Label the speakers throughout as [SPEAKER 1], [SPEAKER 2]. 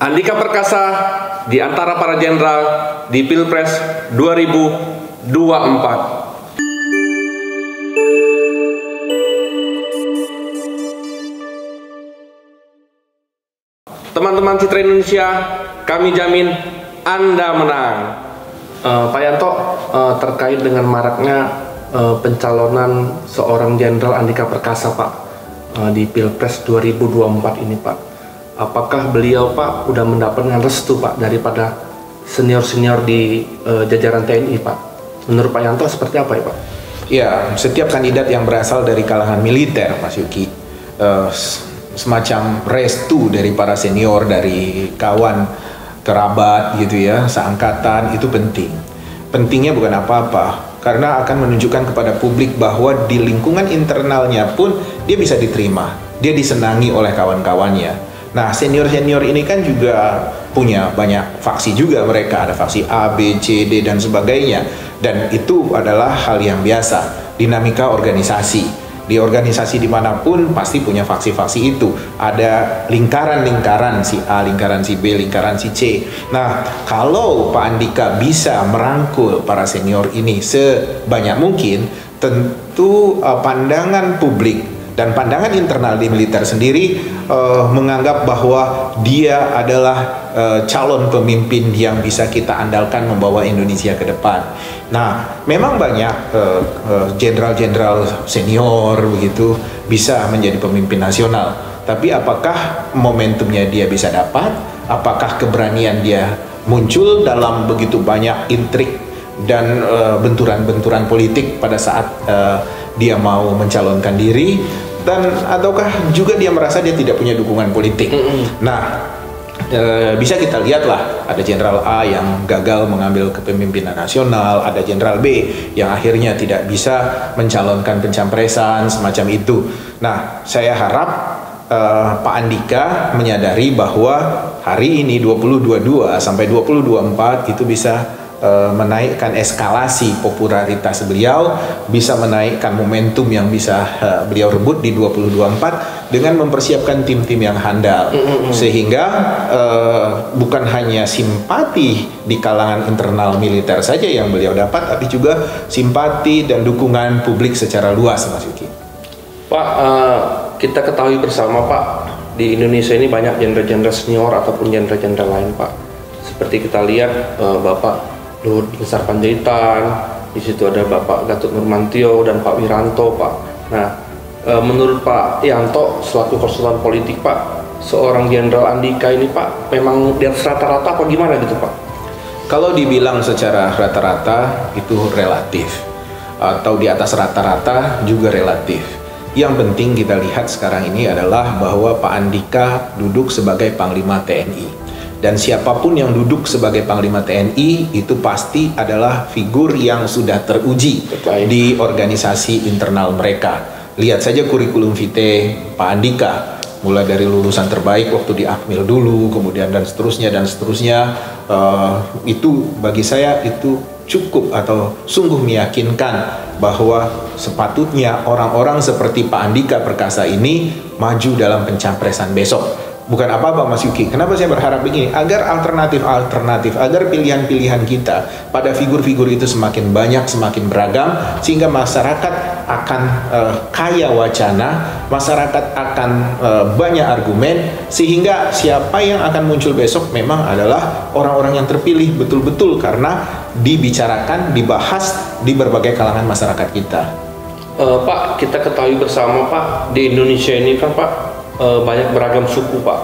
[SPEAKER 1] Andika Perkasa di antara para jenderal di Pilpres 2024. Teman-teman Citra Indonesia, kami jamin Anda menang. Pak Yanto, terkait dengan maraknya pencalonan seorang jenderal Andika Perkasa, Pak, di Pilpres 2024 ini, Pak. Apakah beliau, Pak, udah mendapatkan restu, Pak, daripada senior-senior di jajaran TNI, Pak? Menurut Pak Yanto seperti apa ya, Pak?
[SPEAKER 2] Ya, setiap kandidat yang berasal dari kalangan militer, Mas Yuki, semacam restu dari para senior, dari kawan, kerabat gitu ya, seangkatan, itu penting. Pentingnya bukan apa-apa, karena akan menunjukkan kepada publik bahwa di lingkungan internalnya pun dia bisa diterima, dia disenangi oleh kawan-kawannya. Nah, senior-senior ini kan juga punya banyak faksi juga mereka, ada faksi A, B, C, D, dan sebagainya. Dan itu adalah hal yang biasa, dinamika organisasi. Di organisasi dimanapun pasti punya faksi-faksi itu. Ada lingkaran-lingkaran si A, lingkaran si B, lingkaran si C. Nah, kalau Pak Andika bisa merangkul para senior ini sebanyak mungkin, tentu pandangan publik dan pandangan internal di militer sendiri menganggap bahwa dia adalah calon pemimpin yang bisa kita andalkan membawa Indonesia ke depan. Nah, memang banyak jenderal-jenderal senior begitu bisa menjadi pemimpin nasional. Tapi apakah momentumnya dia bisa dapat? Apakah keberanian dia muncul dalam begitu banyak intrik dan benturan-benturan politik pada saat dia mau mencalonkan diri, dan ataukah juga dia merasa dia tidak punya dukungan politik. Nah, bisa kita lihatlah, ada Jenderal A yang gagal mengambil kepemimpinan nasional, ada Jenderal B yang akhirnya tidak bisa mencalonkan pencapresan semacam itu. Nah, saya harap Pak Andika menyadari bahwa hari ini 2022 sampai 2024 itu bisa menaikkan eskalasi popularitas beliau, bisa menaikkan momentum yang bisa beliau rebut di 2024 dengan mempersiapkan tim-tim yang handal, sehingga bukan hanya simpati di kalangan internal militer saja yang beliau dapat, tapi juga simpati dan dukungan publik secara luas, Mas Yuki.
[SPEAKER 1] Pak, kita ketahui bersama, Pak, di Indonesia ini banyak jenderal-jenderal senior ataupun jenderal-jenderal lain, Pak. Seperti kita lihat, Bapak Luhut Binsar Panjaitan, di situ ada Bapak Gatot Nurmantio dan Pak Wiranto, Pak. Nah, menurut Pak Yanto selaku konsultan politik, Pak, seorang Jenderal Andika ini, Pak, memang di atas rata-rata apa gimana gitu, Pak?
[SPEAKER 2] Kalau dibilang secara rata-rata itu relatif, atau di atas rata-rata juga relatif. Yang penting kita lihat sekarang ini adalah bahwa Pak Andika duduk sebagai Panglima TNI. Dan siapapun yang duduk sebagai Panglima TNI itu pasti adalah figur yang sudah teruji di organisasi internal mereka. Lihat saja kurikulum vitae Pak Andika, mulai dari lulusan terbaik waktu di Akmil dulu, kemudian dan seterusnya. Itu bagi saya itu cukup atau sungguh meyakinkan bahwa sepatutnya orang-orang seperti Pak Andika Perkasa ini maju dalam pencapresan besok. Bukan apa-apa, Mas Yuki. Kenapa saya berharap begini? Agar alternatif, agar pilihan-pilihan kita pada figur-figur itu semakin banyak, semakin beragam, sehingga masyarakat akan kaya wacana, masyarakat akan banyak argumen, sehingga siapa yang akan muncul besok memang adalah orang-orang yang terpilih betul-betul karena dibicarakan, dibahas di berbagai kalangan masyarakat kita.
[SPEAKER 1] Pak, kita ketahui bersama, Pak, di Indonesia ini kan, Pak, banyak beragam suku, Pak,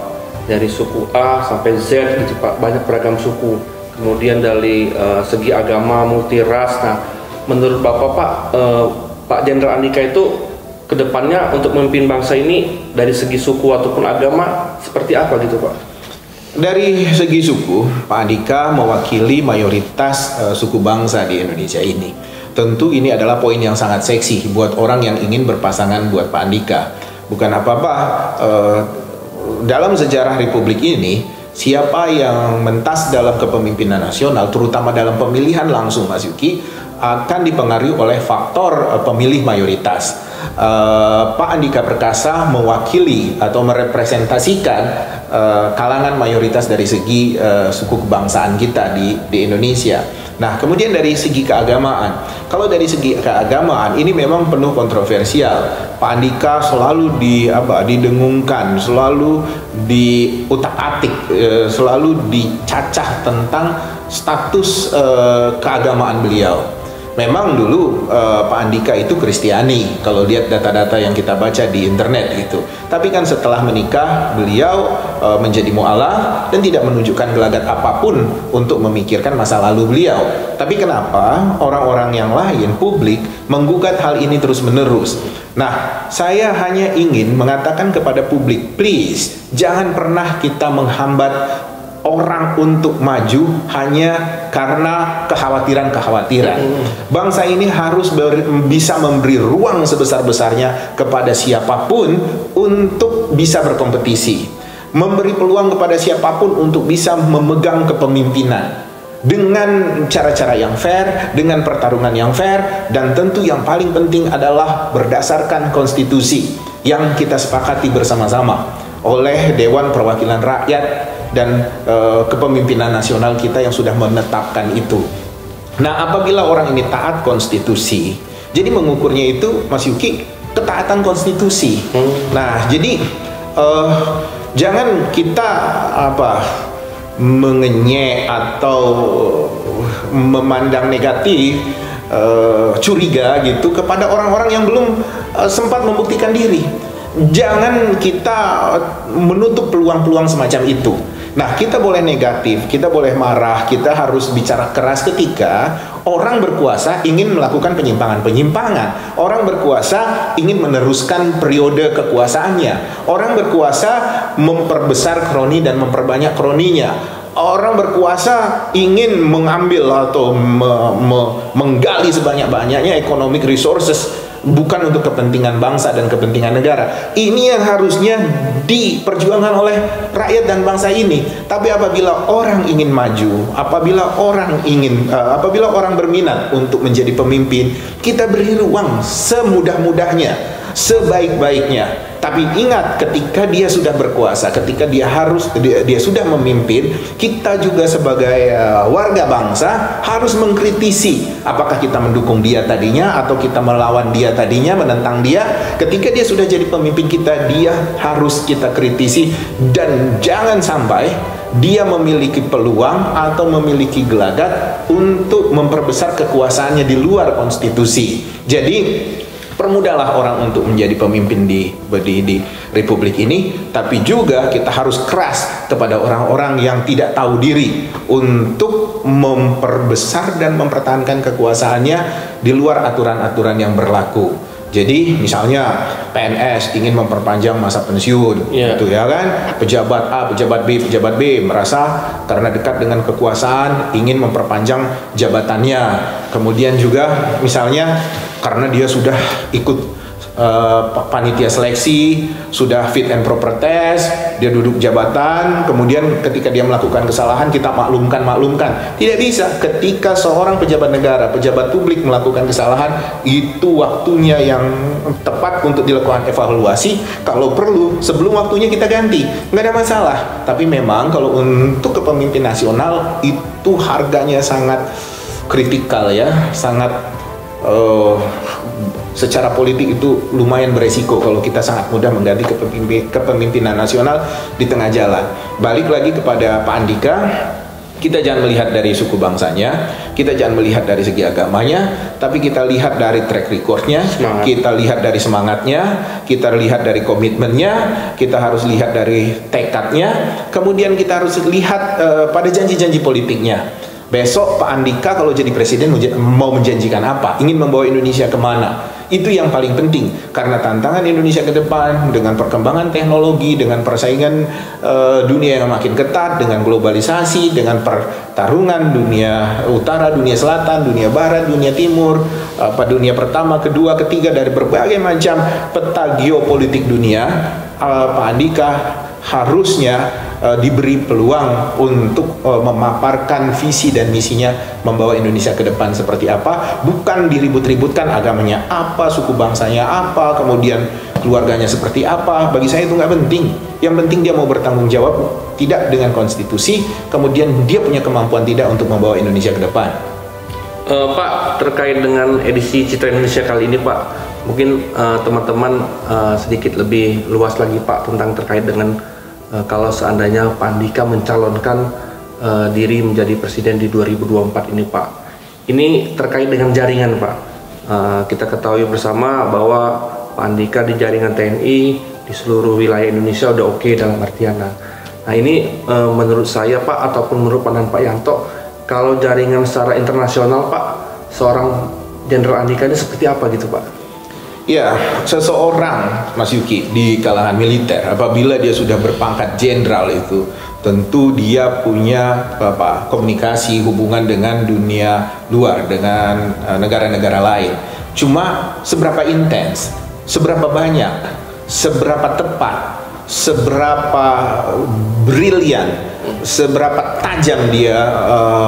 [SPEAKER 1] dari suku A sampai Z gitu, Pak, banyak beragam suku. Kemudian dari segi agama multi ras. Nah, menurut Bapak, Pak, Pak Jenderal Andika itu kedepannya untuk memimpin bangsa ini dari segi suku ataupun agama seperti apa gitu, Pak?
[SPEAKER 2] Dari segi suku, Pak Andika mewakili mayoritas suku bangsa di Indonesia ini. Tentu ini adalah poin yang sangat seksi buat orang yang ingin berpasangan buat Pak Andika. Bukan apa-apa, dalam sejarah Republik ini, siapa yang mentas dalam kepemimpinan nasional, terutama dalam pemilihan langsung, Mas Yuki, akan dipengaruhi oleh faktor pemilih mayoritas. Pak Andika Perkasa mewakili atau merepresentasikan kalangan mayoritas dari segi suku kebangsaan kita di Indonesia. Nah, kemudian dari segi keagamaan, kalau dari segi keagamaan ini memang penuh kontroversial. Pak Andika selalu didengungkan, selalu diutak-atik, selalu dicacah tentang status keagamaan beliau. Memang dulu Pak Andika itu Kristiani, kalau lihat data-data yang kita baca di internet gitu. Tapi kan setelah menikah beliau menjadi mu'alaf dan tidak menunjukkan gelagat apapun untuk memikirkan masa lalu beliau. Tapi kenapa orang-orang yang lain, publik, menggugat hal ini terus-menerus? Nah, saya hanya ingin mengatakan kepada publik, please, jangan pernah kita menghambat orang untuk maju hanya karena kekhawatiran-kekhawatiran. Bangsa ini harus bisa memberi ruang sebesar-besarnya kepada siapapun untuk bisa berkompetisi, memberi peluang kepada siapapun untuk bisa memegang kepemimpinan dengan cara-cara yang fair, dengan pertarungan yang fair, dan tentu yang paling penting adalah berdasarkan konstitusi yang kita sepakati bersama-sama oleh Dewan Perwakilan Rakyat dan kepemimpinan nasional kita yang sudah menetapkan itu. Nah, apabila orang ini taat konstitusi, jadi mengukurnya itu, Mas Yuki, ketaatan konstitusi. Nah, jadi jangan kita mengenyek atau memandang negatif, curiga gitu kepada orang-orang yang belum sempat membuktikan diri. Jangan kita menutup peluang-peluang semacam itu. Nah, kita boleh negatif, kita boleh marah, kita harus bicara keras ketika orang berkuasa ingin melakukan penyimpangan-penyimpangan. Orang berkuasa ingin meneruskan periode kekuasaannya. Orang berkuasa memperbesar kroni dan memperbanyak kroninya. Orang berkuasa ingin mengambil atau menggali sebanyak-banyaknya economic resources, bukan untuk kepentingan bangsa dan kepentingan negara. Ini yang harusnya diperjuangkan oleh rakyat dan bangsa ini. Tapi apabila orang ingin maju, apabila orang berminat untuk menjadi pemimpin, kita beri ruang semudah-mudahnya, sebaik-baiknya. Tapi ingat, ketika dia sudah berkuasa, ketika dia sudah memimpin, kita juga sebagai warga bangsa harus mengkritisi apakah kita mendukung dia tadinya atau kita melawan dia tadinya, menentang dia. Ketika dia sudah jadi pemimpin kita, dia harus kita kritisi, dan jangan sampai dia memiliki peluang atau memiliki gelagat untuk memperbesar kekuasaannya di luar konstitusi. Jadi permudahlah orang untuk menjadi pemimpin di republik ini, tapi juga kita harus keras kepada orang-orang yang tidak tahu diri untuk memperbesar dan mempertahankan kekuasaannya di luar aturan-aturan yang berlaku. Jadi misalnya PNS ingin memperpanjang masa pensiun, gitu ya kan? Pejabat A, pejabat B merasa karena dekat dengan kekuasaan ingin memperpanjang jabatannya. Kemudian juga misalnya karena dia sudah ikut panitia seleksi, sudah fit and proper test, dia duduk jabatan, kemudian ketika dia melakukan kesalahan kita maklumkan. Tidak bisa. Ketika seorang pejabat negara, pejabat publik melakukan kesalahan, itu waktunya yang tepat untuk dilakukan evaluasi. Kalau perlu sebelum waktunya kita ganti, nggak ada masalah. Tapi memang kalau untuk kepemimpinan nasional itu harganya sangat kritikal ya, sangat secara politik itu lumayan beresiko kalau kita sangat mudah mengganti kepemimpinan nasional di tengah jalan. Balik lagi kepada Pak Andika, kita jangan melihat dari suku bangsanya, kita jangan melihat dari segi agamanya, tapi kita lihat dari track recordnya, kita lihat dari semangatnya, kita lihat dari komitmennya, kita harus lihat dari tekadnya, kemudian kita harus lihat pada janji-janji politiknya. Besok Pak Andika kalau jadi presiden mau menjanjikan apa? Ingin membawa Indonesia kemana? Itu yang paling penting, karena tantangan Indonesia ke depan dengan perkembangan teknologi, dengan persaingan dunia yang makin ketat, dengan globalisasi, dengan pertarungan dunia utara, dunia selatan, dunia barat, dunia timur, dunia pertama, kedua, ketiga, dari berbagai macam peta geopolitik dunia. Pak Andika harusnya diberi peluang untuk memaparkan visi dan misinya membawa Indonesia ke depan seperti apa, bukan diribut-ributkan agamanya apa, suku bangsanya apa, kemudian keluarganya seperti apa. Bagi saya itu nggak penting. Yang penting dia mau bertanggung jawab tidak dengan konstitusi, kemudian dia punya kemampuan tidak untuk membawa Indonesia ke depan.
[SPEAKER 1] Pak, terkait dengan edisi Citra Indonesia kali ini Pak, mungkin teman-teman sedikit lebih luas lagi Pak tentang terkait dengan kalau seandainya Pak Andika mencalonkan diri menjadi presiden di 2024 ini Pak. Ini terkait dengan jaringan Pak. Kita ketahui bersama bahwa Pak Andika di jaringan TNI di seluruh wilayah Indonesia udah oke dalam artian. Nah ini menurut saya Pak, ataupun menurut pandangan Pak Yanto, kalau jaringan secara internasional Pak, seorang Jenderal Andika ini seperti apa gitu Pak?
[SPEAKER 2] Ya, seseorang, Mas Yuki, di kalangan militer, apabila dia sudah berpangkat jenderal itu, tentu dia punya komunikasi hubungan dengan dunia luar, dengan negara-negara lain. Cuma seberapa intens, seberapa banyak, seberapa tepat, seberapa brilian, seberapa tajam dia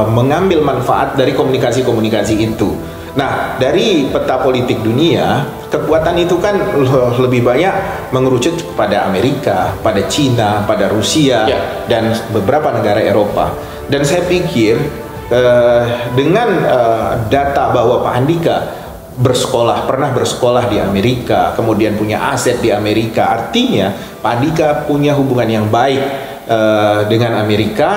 [SPEAKER 2] mengambil manfaat dari komunikasi-komunikasi itu. Nah, dari peta politik dunia, kekuatan itu kan lebih banyak mengerucut pada Amerika, pada Cina, pada Rusia, dan beberapa negara Eropa. Dan saya pikir dengan data bahwa Pak Andika pernah bersekolah di Amerika, kemudian punya aset di Amerika, artinya Pak Andika punya hubungan yang baik dengan Amerika.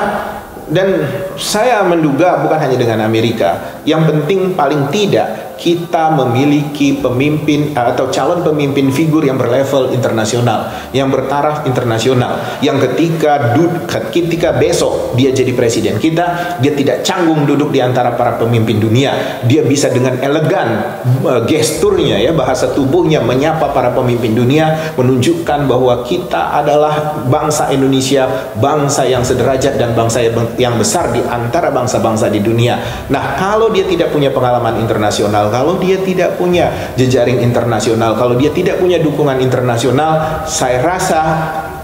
[SPEAKER 2] Dan saya menduga bukan hanya dengan Amerika, yang penting paling tidak kita memiliki pemimpin atau calon pemimpin figur yang berlevel internasional, yang bertaraf internasional, yang ketika besok dia jadi presiden kita, dia tidak canggung duduk di antara para pemimpin dunia. Dia bisa dengan elegan gesturnya, ya, bahasa tubuhnya menyapa para pemimpin dunia, menunjukkan bahwa kita adalah bangsa Indonesia, bangsa yang sederajat dan bangsa yang besar di antara bangsa-bangsa di dunia. Nah, kalau dia tidak punya pengalaman internasional, kalau dia tidak punya jejaring internasional, kalau dia tidak punya dukungan internasional, saya rasa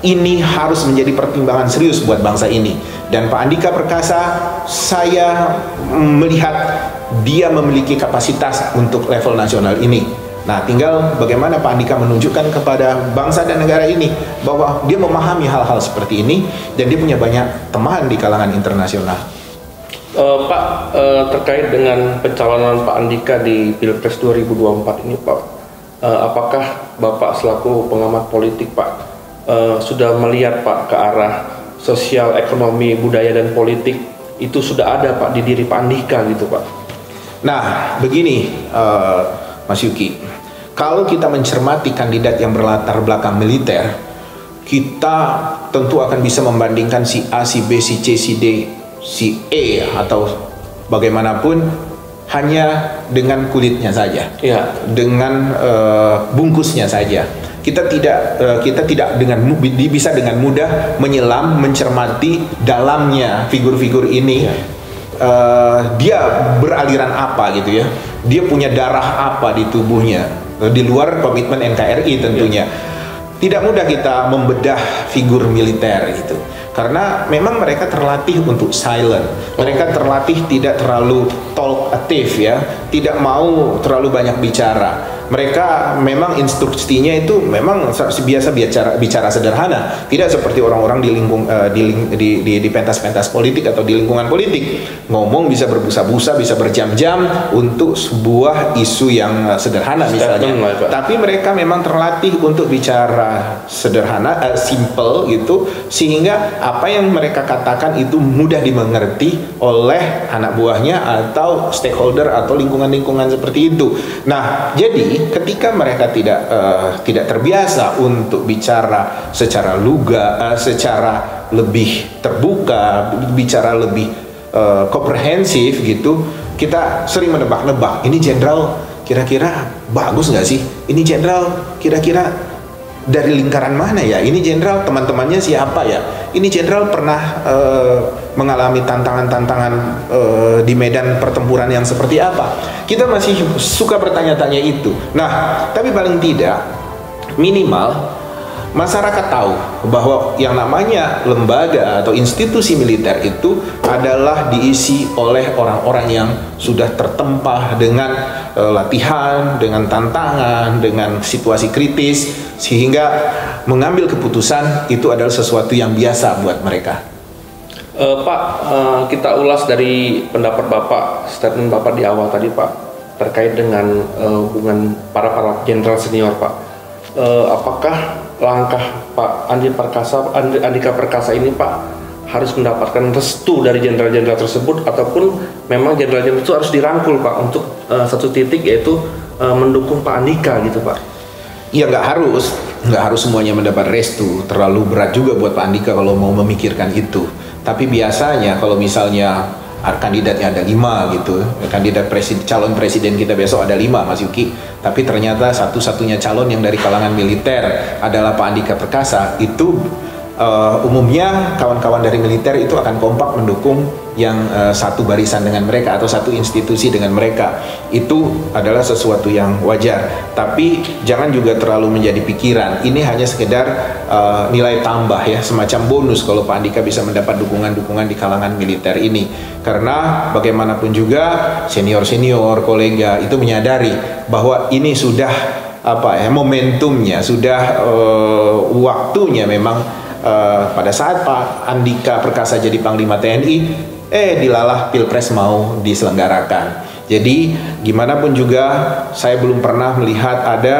[SPEAKER 2] ini harus menjadi pertimbangan serius buat bangsa ini. Dan Pak Andika Perkasa, saya melihat dia memiliki kapasitas untuk level nasional ini. Nah, tinggal bagaimana Pak Andika menunjukkan kepada bangsa dan negara ini bahwa dia memahami hal-hal seperti ini dan dia punya banyak teman di kalangan internasional.
[SPEAKER 1] Pak, terkait dengan pencalonan Pak Andika di Pilpres 2024 ini Pak, apakah Bapak selaku pengamat politik Pak sudah melihat Pak ke arah sosial, ekonomi, budaya dan politik itu sudah ada Pak di diri Pak Andika gitu Pak?
[SPEAKER 2] Nah, begini Mas Yuki, kalau kita mencermati kandidat yang berlatar belakang militer, kita tentu akan bisa membandingkan si A, si B, si C, si D, si E atau bagaimanapun hanya dengan kulitnya saja, dengan bungkusnya saja. Kita tidak bisa dengan mudah menyelam, mencermati dalamnya figur-figur ini. Dia beraliran apa gitu ya? Dia punya darah apa di tubuhnya? Di luar komitmen NKRI tentunya. Tidak mudah kita membedah figur militer itu. Karena memang mereka terlatih untuk silent, mereka terlatih tidak terlalu talkative, ya, tidak mau terlalu banyak bicara. Mereka memang instruksinya itu memang biasa bicara sederhana, tidak seperti orang-orang di pentas-pentas politik atau di lingkungan politik. Ngomong bisa berbusa-busa, bisa berjam-jam untuk sebuah isu yang sederhana misalnya. Tapi mereka memang terlatih untuk bicara sederhana, simple gitu, sehingga apa yang mereka katakan itu mudah dimengerti oleh anak buahnya atau stakeholder atau lingkungan-lingkungan seperti itu. Nah, jadi ketika mereka tidak terbiasa untuk bicara secara luga, secara lebih terbuka, bicara lebih komprehensif gitu, kita sering menebak-nebak, ini jenderal kira-kira bagus nggak sih? Ini jenderal kira-kira dari lingkaran mana ya? Ini jenderal teman-temannya siapa ya? Ini jenderal pernah mengalami tantangan-tantangan di medan pertempuran yang seperti apa? Kita masih suka bertanya-tanya itu. Nah, tapi paling tidak minimal masyarakat tahu bahwa yang namanya lembaga atau institusi militer itu adalah diisi oleh orang-orang yang sudah tertempa dengan latihan, dengan tantangan, dengan situasi kritis, sehingga mengambil keputusan itu adalah sesuatu yang biasa buat mereka.
[SPEAKER 1] Pak, kita ulas dari pendapat Bapak, statement Bapak di awal tadi Pak, terkait dengan hubungan para jenderal senior Pak. Apakah langkah Pak Andika Perkasa ini Pak harus mendapatkan restu dari jenderal-jenderal tersebut, ataupun memang jenderal-jenderal itu harus dirangkul Pak untuk satu titik, yaitu mendukung Pak Andika gitu Pak?
[SPEAKER 2] Ya nggak harus semuanya mendapat restu. Terlalu berat juga buat Pak Andika kalau mau memikirkan itu. Tapi biasanya kalau misalnya kandidatnya ada 5 gitu, calon presiden kita besok ada 5 Mas Yuki, tapi ternyata satu-satunya calon yang dari kalangan militer adalah Pak Andika Perkasa, itu umumnya kawan-kawan dari militer itu akan kompak mendukung yang satu barisan dengan mereka atau satu institusi dengan mereka. Itu adalah sesuatu yang wajar, tapi jangan juga terlalu menjadi pikiran. Ini hanya sekedar nilai tambah ya, semacam bonus kalau Pak Andika bisa mendapat dukungan-dukungan di kalangan militer ini. Karena bagaimanapun juga senior-senior kolega itu menyadari bahwa ini sudah momentumnya, sudah waktunya memang pada saat Pak Andika Perkasa jadi Panglima TNI, dilalah Pilpres mau diselenggarakan. Jadi gimana pun juga saya belum pernah melihat ada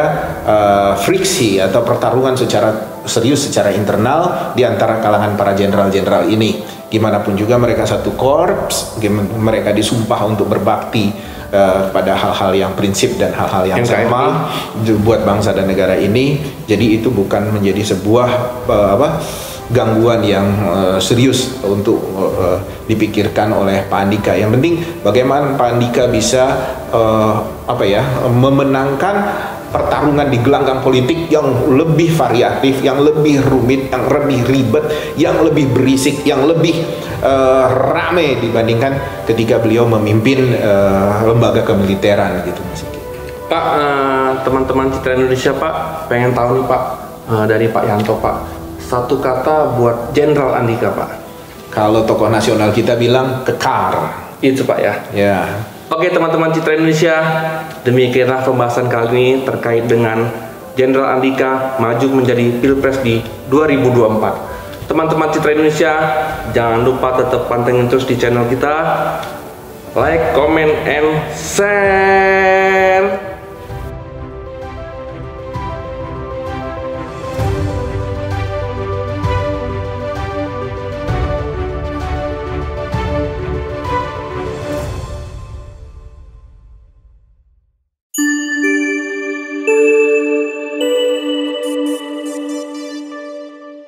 [SPEAKER 2] friksi atau pertarungan secara serius secara internal di antara kalangan para jenderal-jenderal ini. Gimana pun juga mereka satu korps, mereka disumpah untuk berbakti pada hal-hal yang prinsip dan hal-hal yang sama buat bangsa dan negara ini. Jadi itu bukan menjadi sebuah gangguan yang serius untuk dipikirkan oleh Pak Andika. Yang penting bagaimana Pak Andika bisa memenangkan pertarungan di gelanggang politik yang lebih variatif, yang lebih rumit, yang lebih ribet, yang lebih berisik, yang lebih rame dibandingkan ketika beliau memimpin lembaga kemiliteran gitu Mas.
[SPEAKER 1] Pak, teman-teman Citra Indonesia Pak pengen tahu nih Pak, dari Pak Yanto Pak, satu kata buat Jenderal Andika Pak.
[SPEAKER 2] Kalau tokoh nasional kita bilang kekar.
[SPEAKER 1] Itu Pak ya.
[SPEAKER 2] Ya.
[SPEAKER 1] Oke teman-teman Citra Indonesia, demikianlah pembahasan kali ini terkait dengan Jenderal Andika maju menjadi Pilpres di 2024. Teman-teman Citra Indonesia, jangan lupa tetap pantengin terus di channel kita, like, comment, and share.